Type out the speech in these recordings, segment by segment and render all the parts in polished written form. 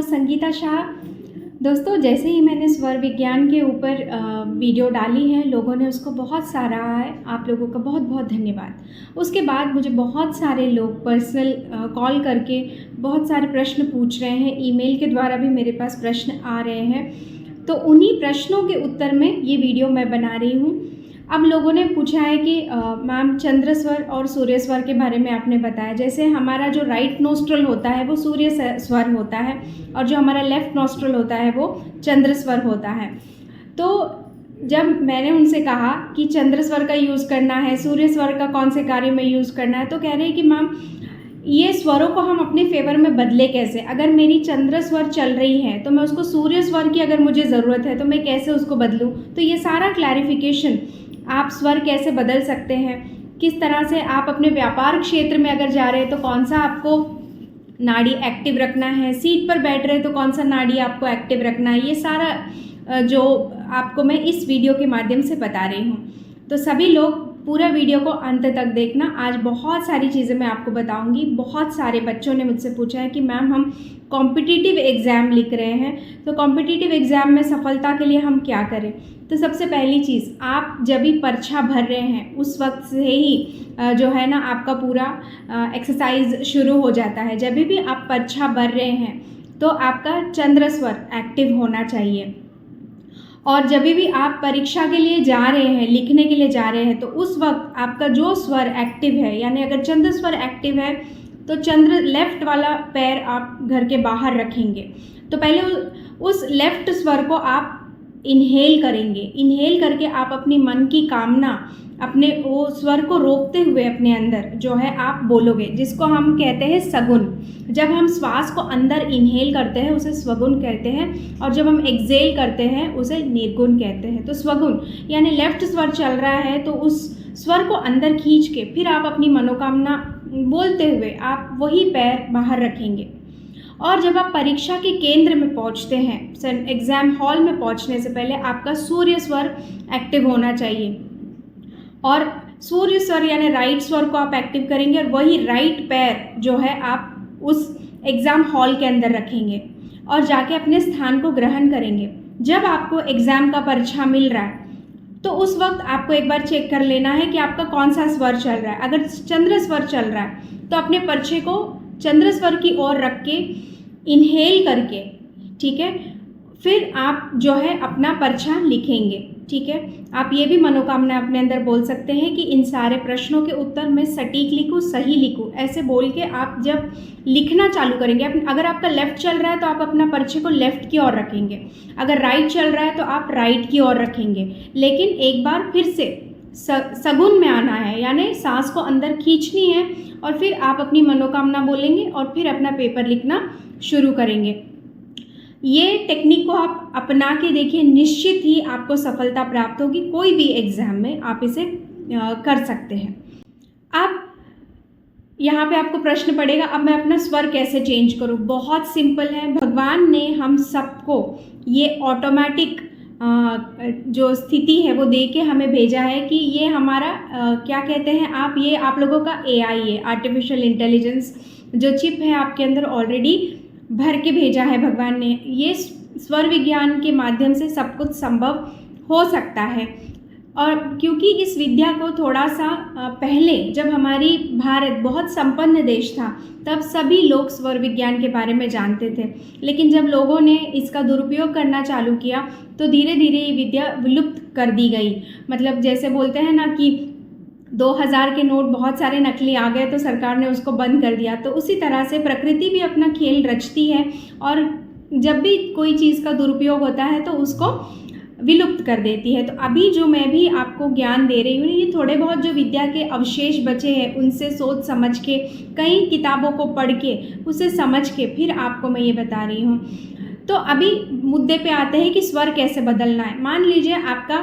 संगीता शाह। दोस्तों, जैसे ही मैंने स्वर विज्ञान के ऊपर वीडियो डाली है, लोगों ने उसको बहुत सराहा है। आप लोगों का बहुत बहुत धन्यवाद। उसके बाद मुझे बहुत सारे लोग पर्सनल कॉल करके बहुत सारे प्रश्न पूछ रहे हैं, ईमेल के द्वारा भी मेरे पास प्रश्न आ रहे हैं। तो उन्हीं प्रश्नों के उत्तर में ये वीडियो मैं बना रही हूँ। अब लोगों ने पूछा है कि मैम, चंद्र स्वर और सूर्य स्वर के बारे में आपने बताया। जैसे हमारा जो राइट नोस्ट्रल होता है वो सूर्य स्वर होता है और जो हमारा लेफ़्ट नोस्ट्रल होता है वो चंद्र स्वर होता है। तो जब मैंने उनसे कहा कि चंद्र स्वर का यूज़ करना है, सूर्य स्वर का कौन से कार्य में यूज़ करना है, तो कह रहे हैं कि मैम, ये स्वरों को हम अपने फेवर में बदले कैसे। अगर मेरी चंद्र स्वर चल रही है तो मैं उसको सूर्य स्वर की अगर मुझे ज़रूरत है तो मैं कैसे उसको बदलूँ। तो ये सारा क्लैरिफिकेशन, आप स्वर कैसे बदल सकते हैं, किस तरह से आप अपने व्यापार क्षेत्र में अगर जा रहे हैं तो कौन सा आपको नाड़ी एक्टिव रखना है, सीट पर बैठ रहे हैं तो कौन सा नाड़ी आपको एक्टिव रखना है, ये सारा जो आपको मैं इस वीडियो के माध्यम से बता रही हूँ। तो सभी लोग पूरा वीडियो को अंत तक देखना। आज बहुत सारी चीज़ें मैं आपको बताऊंगी। बहुत सारे बच्चों ने मुझसे पूछा है कि मैम, हम कॉम्पिटिटिव एग्ज़ाम लिख रहे हैं, तो कॉम्पिटिटिव एग्ज़ाम में सफलता के लिए हम क्या करें। तो सबसे पहली चीज़, आप जब भी परीक्षा भर रहे हैं उस वक्त से ही जो है ना, आपका पूरा एक्सरसाइज शुरू हो जाता है। जब भी आप परीक्षा भर रहे हैं तो आपका चंद्र स्वर एक्टिव होना चाहिए। और जब भी आप परीक्षा के लिए जा रहे हैं, लिखने के लिए जा रहे हैं, तो उस वक्त आपका जो स्वर एक्टिव है, यानी अगर चंद्र स्वर एक्टिव है तो चंद्र लेफ्ट वाला पैर आप घर के बाहर रखेंगे। तो पहले उस लेफ्ट स्वर को आप इन्हेल करेंगे। इन्हेल करके आप अपनी मन की कामना, अपने वो स्वर को रोकते हुए अपने अंदर जो है आप बोलोगे, जिसको हम कहते हैं सगुन। जब हम श्वास को अंदर इन्हेल करते हैं उसे स्वगुन कहते हैं, और जब हम एक्सेल करते हैं उसे निर्गुण कहते हैं। तो स्वगुन यानी लेफ्ट स्वर चल रहा है तो उस स्वर को अंदर खींच के फिर आप अपनी मनोकामना बोलते हुए आप वही पैर बाहर रखेंगे। और जब आप परीक्षा के केंद्र में पहुंचते हैं, एग्ज़ाम हॉल में पहुंचने से पहले आपका सूर्य स्वर एक्टिव होना चाहिए। और सूर्य स्वर यानी राइट स्वर को आप एक्टिव करेंगे और वही राइट पैर जो है आप उस एग्ज़ाम हॉल के अंदर रखेंगे और जाके अपने स्थान को ग्रहण करेंगे। जब आपको एग्ज़ाम का परीक्षा मिल रहा है तो उस वक्त आपको एक बार चेक कर लेना है कि आपका कौन सा स्वर चल रहा है। अगर चंद्र स्वर चल रहा है तो अपने पर्चे को चंद्र स्वर की ओर रख के इन्हेल करके, ठीक है, फिर आप जो है अपना पर्चा लिखेंगे। ठीक है, आप ये भी मनोकामना अपने अंदर बोल सकते हैं कि इन सारे प्रश्नों के उत्तर मैं सटीक लिखूँ, सही लिखूँ। ऐसे बोल के आप जब लिखना चालू करेंगे, अगर आपका लेफ़्ट चल रहा है तो आप अपना पर्चे को लेफ़्ट की ओर रखेंगे, अगर राइट चल रहा है तो आप राइट की ओर रखेंगे। लेकिन एक बार फिर से सगुन में आना है, यानी सांस को अंदर खींचनी है और फिर आप अपनी मनोकामना बोलेंगे और फिर अपना पेपर लिखना शुरू करेंगे। ये टेक्निक को आप अपना के देखिए, निश्चित ही आपको सफलता प्राप्त होगी। कोई भी एग्ज़ाम में आप इसे कर सकते हैं। अब यहाँ पे आपको प्रश्न पड़ेगा, अब मैं अपना स्वर कैसे चेंज करूँ। बहुत सिंपल है। भगवान ने हम सबको ये ऑटोमेटिक जो स्थिति है वो दे के हमें भेजा है कि ये हमारा क्या कहते हैं आप, ये आप लोगों का AI है, आर्टिफिशियल इंटेलिजेंस जो चिप है आपके अंदर ऑलरेडी भर के भेजा है भगवान ने। ये स्वर विज्ञान के माध्यम से सब कुछ संभव हो सकता है। और क्योंकि इस विद्या को थोड़ा सा पहले, जब हमारी भारत बहुत संपन्न देश था, तब सभी लोग स्वर विज्ञान के बारे में जानते थे। लेकिन जब लोगों ने इसका दुरुपयोग करना चालू किया तो धीरे धीरे ये विद्या विलुप्त कर दी गई। मतलब जैसे बोलते हैं ना कि 2000 के नोट बहुत सारे नकली आ गए तो सरकार ने उसको बंद कर दिया। तो उसी तरह से प्रकृति भी अपना खेल रचती है और जब भी कोई चीज़ का दुरुपयोग होता है तो उसको विलुप्त कर देती है। तो अभी जो मैं भी आपको ज्ञान दे रही हूँ, ये थोड़े बहुत जो विद्या के अवशेष बचे हैं उनसे सोच समझ के, कई किताबों को पढ़ के, उसे समझ के फिर आपको मैं ये बता रही हूँ। तो अभी मुद्दे पे आते हैं कि स्वर कैसे बदलना है। मान लीजिए आपका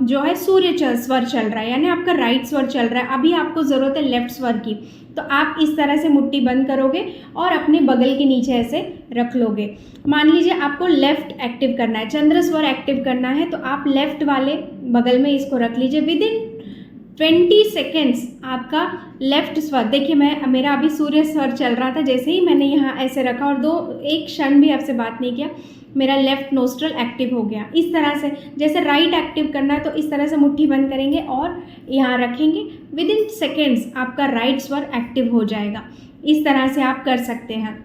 जो है सूर्य स्वर चल रहा है, यानी आपका राइट स्वर चल रहा है। अभी आपको ज़रूरत है लेफ़्ट स्वर की, तो आप इस तरह से मुट्ठी बंद करोगे और अपने बगल के नीचे ऐसे रख लोगे। मान लीजिए आपको लेफ़्ट एक्टिव करना है, चंद्र स्वर एक्टिव करना है, तो आप लेफ़्ट वाले बगल में इसको रख लीजिए। विदिन 20 सेकेंड्स आपका लेफ्ट स्वर, देखिए मेरा अभी सूर्य स्वर चल रहा था, जैसे ही मैंने यहाँ ऐसे रखा और एक क्षण भी आपसे बात नहीं किया, मेरा लेफ्ट नोस्ट्रल एक्टिव हो गया। इस तरह से जैसे राइट एक्टिव करना है तो इस तरह से मुट्ठी बंद करेंगे और यहाँ रखेंगे, विद इन सेकेंड्स आपका राइट स्वर एक्टिव हो जाएगा। इस तरह से आप कर सकते हैं,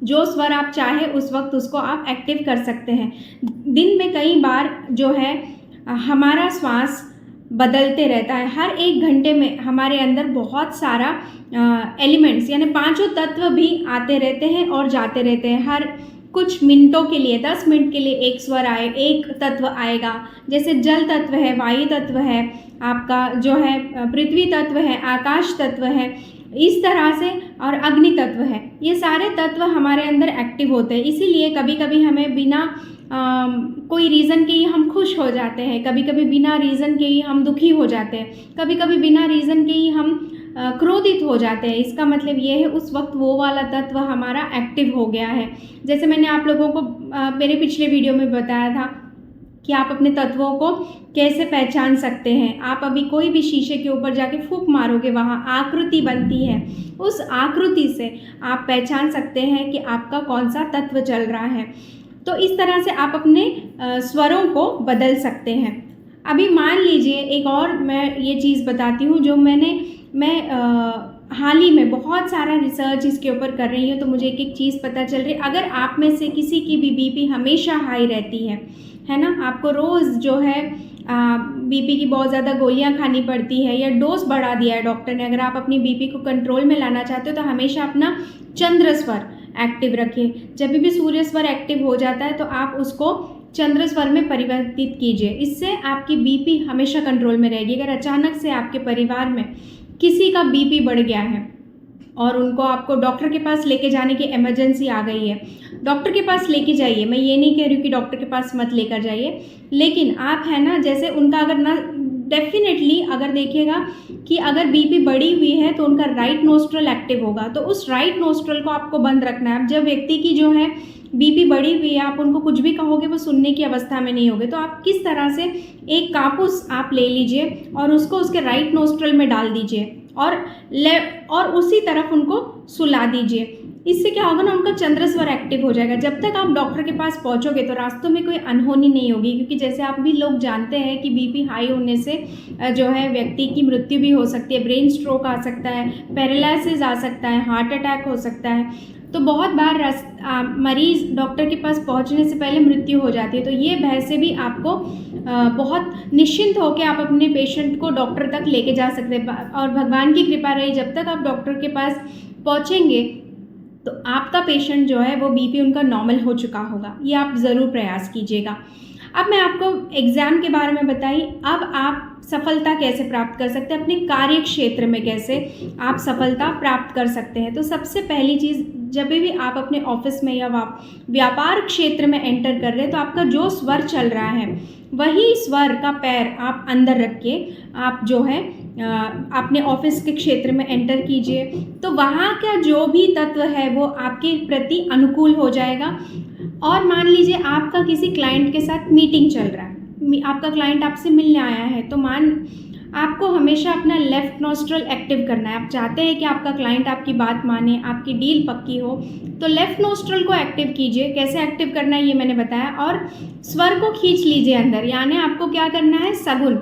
जो स्वर आप चाहे उस वक्त उसको आप एक्टिव कर सकते हैं। दिन में कई बार जो है हमारा श्वास बदलते रहता है, हर 1 घंटे में हमारे अंदर बहुत सारा एलिमेंट्स यानी 5 तत्व भी आते रहते हैं और जाते रहते हैं। हर कुछ मिनटों के लिए 10 मिनट के लिए एक तत्व आएगा, जैसे जल तत्व है, वायु तत्व है, आपका जो है पृथ्वी तत्व है, आकाश तत्व है, इस तरह से, और अग्नि तत्व है। ये सारे तत्व हमारे अंदर एक्टिव होते हैं। इसीलिए कभी कभी हमें बिना कोई रीज़न के ही हम खुश हो जाते हैं, कभी कभी बिना रीज़न के ही हम दुखी हो जाते हैं, कभी कभी बिना रीज़न के ही हम क्रोधित हो जाते हैं। इसका मतलब ये है उस वक्त वो वाला तत्व हमारा एक्टिव हो गया है। जैसे मैंने आप लोगों को मेरे पिछले वीडियो में बताया था कि आप अपने तत्वों को कैसे पहचान सकते हैं। आप अभी कोई भी शीशे के ऊपर जाके फूंक मारोगे, वहाँ आकृति बनती है, उस आकृति से आप पहचान सकते हैं कि आपका कौन सा तत्व चल रहा है। तो इस तरह से आप अपने स्वरों को बदल सकते हैं। अभी मान लीजिए एक और मैं ये चीज़ बताती हूँ जो मैं हाल ही में बहुत सारा रिसर्च इसके ऊपर कर रही हूँ, तो मुझे एक चीज़ पता चल रही है। अगर आप में से किसी की भी बीपी हमेशा हाई रहती है ना, आपको रोज़ जो है बीपी की बहुत ज़्यादा गोलियां खानी पड़ती है या डोज बढ़ा दिया है डॉक्टर ने, अगर आप अपनी बीपी को कंट्रोल में लाना चाहते हो तो हमेशा अपना चंद्र स्वर एक्टिव रखिए। जब भी सूर्य स्वर एक्टिव हो जाता है तो आप उसको चंद्र स्वर में परिवर्तित कीजिए, इससे आपकी बीपी हमेशा कंट्रोल में रहेगी। अगर अचानक से आपके परिवार में किसी का बीपी बढ़ गया है और उनको आपको डॉक्टर के पास लेके जाने की इमरजेंसी आ गई है, डॉक्टर के पास लेके जाइए। मैं ये नहीं कह रही हूँ कि डॉक्टर के पास मत लेकर जाइए, लेकिन आप है ना, जैसे उनका अगर ना डेफिनेटली अगर देखिएगा कि अगर बीपी बढ़ी हुई है तो उनका राइट नोस्ट्रल एक्टिव होगा, तो उस राइट नोस्ट्रल को आपको बंद रखना है। अब जब व्यक्ति की जो है बीपी बढ़ी हुई है, आप उनको कुछ भी कहोगे वो सुनने की अवस्था में नहीं होगे, तो आप किस तरह से एक कापूस आप ले लीजिए और उसको उसके राइट नोस्ट्रल में डाल दीजिए और उसी तरफ उनको सुला दीजिए। इससे क्या होगा ना, उनका चंद्र स्वर एक्टिव हो जाएगा। जब तक आप डॉक्टर के पास पहुंचोगे तो रास्तों में कोई अनहोनी नहीं होगी, क्योंकि जैसे आप भी लोग जानते हैं कि बीपी हाई होने से जो है व्यक्ति की मृत्यु भी हो सकती है, ब्रेन स्ट्रोक आ सकता है, पैरालिसिस आ सकता है, हार्ट अटैक हो सकता है। तो बहुत बार मरीज़ डॉक्टर के पास पहुंचने से पहले मृत्यु हो जाती है। तो ये भय से भी आपको बहुत निश्चिंत होकर आप अपने पेशेंट को डॉक्टर तक लेके जा सकते हैं। और भगवान की कृपा रही, जब तक आप डॉक्टर के पास पहुंचेंगे तो आपका पेशेंट जो है वो बीपी उनका नॉर्मल हो चुका होगा। ये आप ज़रूर प्रयास कीजिएगा। अब मैं आपको एग्ज़ाम के बारे में बताई, अब आप सफलता कैसे प्राप्त कर सकते हैं, अपने कार्य क्षेत्र में कैसे आप सफलता प्राप्त कर सकते हैं। तो सबसे पहली चीज़, जब भी आप अपने ऑफिस में या व्यापार क्षेत्र में एंटर कर रहे हैं तो आपका जो स्वर चल रहा है वही स्वर का पैर आप अंदर रख के आप जो है अपने ऑफिस के क्षेत्र में एंटर कीजिए। तो वहाँ का जो भी तत्व है वो आपके प्रति अनुकूल हो जाएगा। और मान लीजिए आपका किसी क्लाइंट के साथ मीटिंग चल रहा है, आपका क्लाइंट आपसे मिलने आया है, तो आपको हमेशा अपना लेफ्ट नोस्ट्रल एक्टिव करना है। आप चाहते हैं कि आपका क्लाइंट आपकी बात माने, आपकी डील पक्की हो, तो लेफ्ट नोस्ट्रल को एक्टिव कीजिए। कैसे एक्टिव करना है ये मैंने बताया। और स्वर को खींच लीजिए अंदर, यानी आपको क्या करना है, सगुन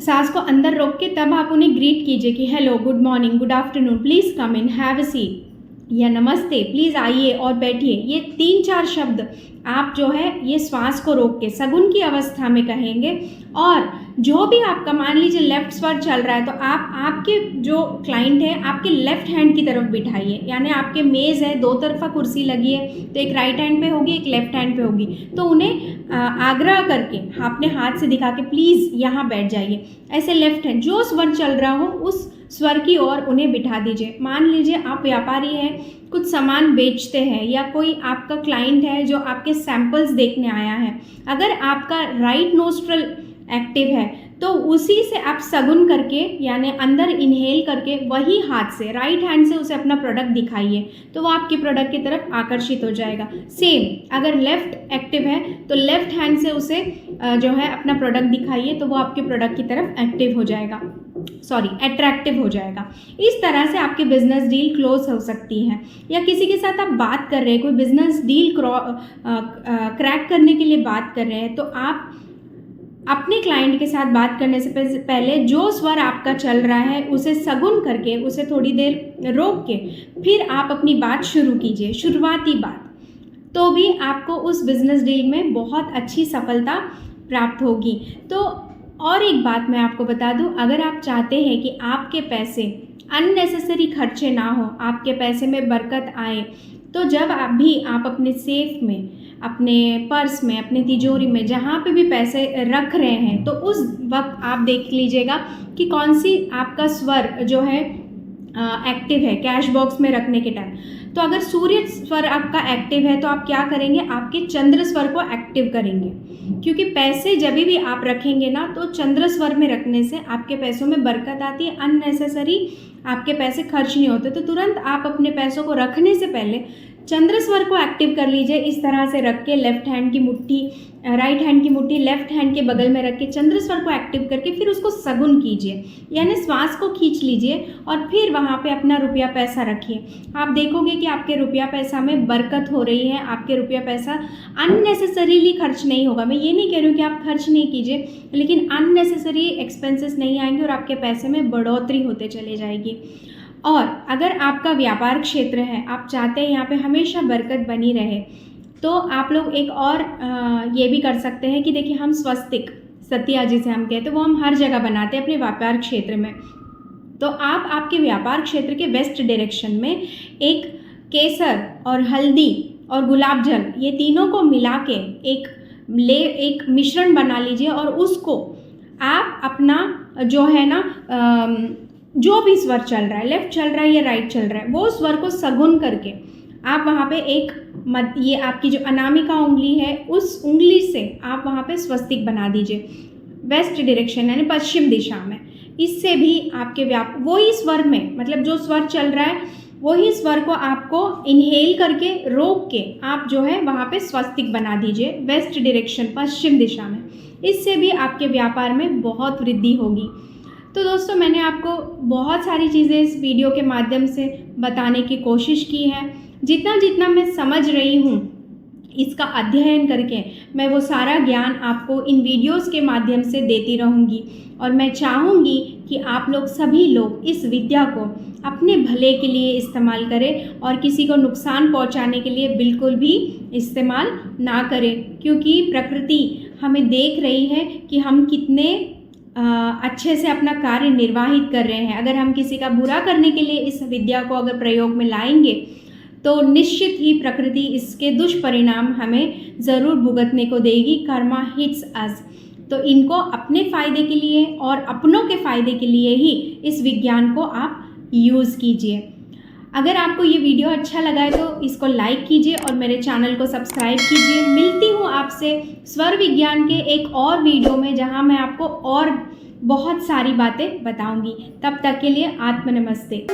सांस को अंदर रोक के तब आप उन्हें ग्रीट कीजिए कि hello, good morning, good afternoon, please come in, have a seat, या नमस्ते, प्लीज़ आइए और बैठिए। ये 3-4 शब्द आप जो है ये श्वास को रोक के सगुन की अवस्था में कहेंगे। और जो भी आपका मान लीजिए लेफ्ट स्वर चल रहा है तो आप आपके जो क्लाइंट है आपके लेफ्ट हैंड की तरफ बिठाइए, यानी आपके मेज़ है, 2 तरफा कुर्सी लगी है, तो एक राइट हैंड पे होगी, एक लेफ्ट हैंड पे होगी, तो उन्हें आग्रह करके अपने हाथ से दिखा के प्लीज़ यहाँ बैठ जाइए। ऐसे लेफ्ट हैंड जो स्वर चल रहा हो उस स्वर की ओर उन्हें बिठा दीजिए। मान लीजिए आप व्यापारी हैं, कुछ सामान बेचते हैं, या कोई आपका क्लाइंट है जो आपके सैंपल्स देखने आया है, अगर आपका राइट नोस्ट्रल एक्टिव है तो उसी से आप सगुन करके यानी अंदर इनहेल करके वही हाथ से राइट हैंड से उसे अपना प्रोडक्ट दिखाइए, तो वो आपके प्रोडक्ट की तरफ आकर्षित हो जाएगा। सेम अगर लेफ़्ट एक्टिव है तो लेफ़्ट हैंड से उसे जो है अपना प्रोडक्ट दिखाइए, तो वो आपके प्रोडक्ट की तरफ एक्टिव हो जाएगा, अट्रैक्टिव हो जाएगा। इस तरह से आपकी बिजनेस डील क्लोज हो सकती है। या किसी के साथ आप बात कर रहे हैं, कोई बिजनेस डील क्रैक करने के लिए बात कर रहे हैं, तो आप अपने क्लाइंट के साथ बात करने से पहले जो स्वर आपका चल रहा है उसे सगुन करके, उसे थोड़ी देर रोक के फिर आप अपनी बात शुरू कीजिए, शुरुआती बात, तो भी आपको उस बिज़नेस डील में बहुत अच्छी सफलता प्राप्त होगी। तो और एक बात मैं आपको बता दूं, अगर आप चाहते हैं कि आपके पैसे अननेसेसरी खर्चे ना हो, आपके पैसे में बरकत आए, तो जब आप अपने सेफ में, अपने पर्स में, अपने तिजोरी में, जहाँ पे भी पैसे रख रहे हैं, तो उस वक्त आप देख लीजिएगा कि कौन सी आपका स्वर जो है एक्टिव है कैश बॉक्स में रखने के टाइम। तो अगर सूर्य स्वर आपका एक्टिव है तो आप क्या करेंगे, आपके चंद्र स्वर को एक्टिव करेंगे, क्योंकि पैसे जब भी आप रखेंगे ना तो चंद्र स्वर में रखने से आपके पैसों में बरकत आती है, अननेसेसरी आपके पैसे खर्च नहीं होते। तो तुरंत आप अपने पैसों को रखने से पहले चंद्र स्वर को एक्टिव कर लीजिए। इस तरह से रख के लेफ्ट हैंड की मुट्ठी, राइट हैंड की मुट्ठी लेफ्ट हैंड के बगल में रख के चंद्र स्वर को एक्टिव करके फिर उसको सगुन कीजिए, यानी श्वास को खींच लीजिए और फिर वहाँ पे अपना रुपया पैसा रखिए। आप देखोगे कि आपके रुपया पैसा में बरकत हो रही है, आपके रुपया पैसा अननेसेसरीली खर्च नहीं होगा। मैं ये नहीं कह रही हूँ कि आप खर्च नहीं कीजिए, लेकिन अननेसेसरी एक्सपेंसेस नहीं आएंगे और आपके पैसे में बढ़ोतरी होते चले जाएगी। और अगर आपका व्यापार क्षेत्र है, आप चाहते हैं यहाँ पे हमेशा बरकत बनी रहे, तो आप लोग एक और ये भी कर सकते हैं कि देखिए, हम स्वस्तिक सतिया जिसे हम कहते हैं वो हम हर जगह बनाते हैं अपने व्यापार क्षेत्र में। तो आप आपके व्यापार क्षेत्र के वेस्ट डायरेक्शन में एक केसर और हल्दी और गुलाब जल, ये तीनों को मिला के एक मिश्रण बना लीजिए और उसको आप अपना जो है ना जो भी स्वर चल रहा है, लेफ्ट चल रहा है या राइट चल रहा है, वो स्वर को सगुन करके आप वहाँ पे ये आपकी जो अनामिका उंगली है उस उंगली से आप वहाँ पे स्वस्तिक बना दीजिए वेस्ट डायरेक्शन यानी पश्चिम दिशा में। इससे भी आपके वही स्वर में, मतलब जो स्वर चल रहा है वही स्वर को आपको इनहेल करके रोक के आप जो है वहाँ पे स्वस्तिक बना दीजिए वेस्ट डायरेक्शन पश्चिम दिशा में। इससे भी आपके व्यापार में बहुत वृद्धि होगी। तो दोस्तों, मैंने आपको बहुत सारी चीज़ें इस वीडियो के माध्यम से बताने की कोशिश की है। जितना मैं समझ रही हूँ इसका अध्ययन करके मैं वो सारा ज्ञान आपको इन वीडियोस के माध्यम से देती रहूँगी। और मैं चाहूँगी कि आप लोग सभी लोग इस विद्या को अपने भले के लिए इस्तेमाल करें और किसी को नुकसान पहुँचाने के लिए बिल्कुल भी इस्तेमाल ना करें, क्योंकि प्रकृति हमें देख रही है कि हम कितने अच्छे से अपना कार्य निर्वाहित कर रहे हैं। अगर हम किसी का बुरा करने के लिए इस विद्या को अगर प्रयोग में लाएंगे तो निश्चित ही प्रकृति इसके दुष्परिणाम हमें ज़रूर भुगतने को देगी। कर्मा हिट्स अस। तो इनको अपने फ़ायदे के लिए और अपनों के फ़ायदे के लिए ही इस विज्ञान को आप यूज़ कीजिए। अगर आपको ये वीडियो अच्छा लगा है तो इसको लाइक कीजिए और मेरे चैनल को सब्सक्राइब कीजिए। मिलती हूँ आपसे स्वर विज्ञान के एक और वीडियो में, जहाँ मैं आपको और बहुत सारी बातें बताऊँगी। तब तक के लिए आत्म नमस्ते।